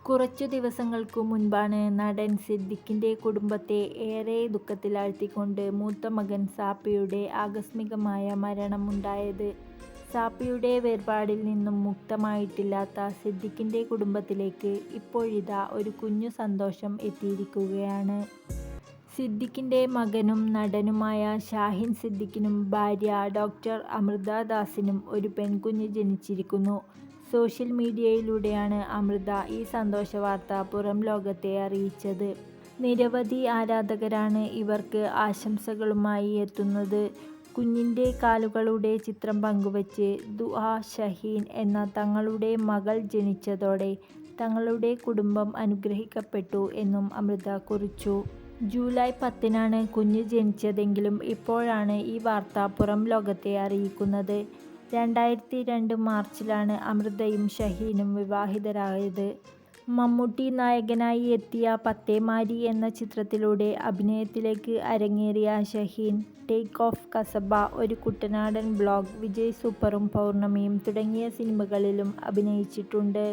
കുറച്ചു ദിവസങ്ങൾക്കു മുൻപാണ് നടൻ സിദ്ദിഖിന്റെ കുടുംബത്തെ ഏറെ ദുഃഖത്തിലാഴ്ത്തിക്കൊണ്ട് മൂത്ത മകൻ സാപ്പിയുടെ ആകസ്മികമായ മരണമുണ്ടായത്. സാപ്പിയുടെ വേർപാടിൽ നിന്നും മുക്തമായിട്ടില്ലാത്ത സിദ്ദിഖിന്റെ കുടുംബത്തിലേക്ക് ഇപ്പോഴിതാ ഒരു കുഞ്ഞു സന്തോഷം എത്തിയിരിക്കുകയാണ്. സിദ്ദിഖിന്റെ മകനും നടനുമായ ഷാഹിൻ സിദ്ദിഖിനും ഭാര്യ ഡോക്ടർ അമൃത ദാസിനും ഒരു പെൺകുഞ്ഞ് ജനിച്ചിരിക്കുന്നു. സോഷ്യൽ മീഡിയയിലൂടെയാണ് അമൃത ഈ സന്തോഷവാർത്ത പുറം ലോകത്തെ അറിയിച്ചത്. നിരവധി ആരാധകരാണ് ഇവർക്ക് ആശംസകളുമായി എത്തുന്നത്. കുഞ്ഞിന്റെ കാലുകളുടെ ചിത്രം പങ്കുവച്ച് ദുആ ഷഹീൻ എന്ന തങ്ങളുടെ മകൾ ജനിച്ചതോടെ തങ്ങളുടെ കുടുംബം അനുഗ്രഹിക്കപ്പെട്ടു എന്നും അമൃത കുറിച്ചു. ജൂലൈ 10-നാണ് കുഞ്ഞ് ജനിച്ചതെങ്കിലും ഇപ്പോഴാണ് ഈ വാർത്ത പുറം ലോകത്തെ അറിയിക്കുന്നത്. 2002 മാർച്ചിലാണ് അമൃതയും ഷഹീനും വിവാഹിതരായത്. മമ്മൂട്ടി നായകനായി എത്തിയ പത്തേമാരി എന്ന ചിത്രത്തിലൂടെ അഭിനയത്തിലേക്ക് അരങ്ങേറിയ ഷഹീൻ ടേക്ക് ഓഫ് കസബ, ഒരു കുട്ടനാടൻ ബ്ലോഗ്, വിജയ് സൂപ്പറും പൗർണമിയും തുടങ്ങിയ സിനിമകളിലും അഭിനയിച്ചിട്ടുണ്ട്.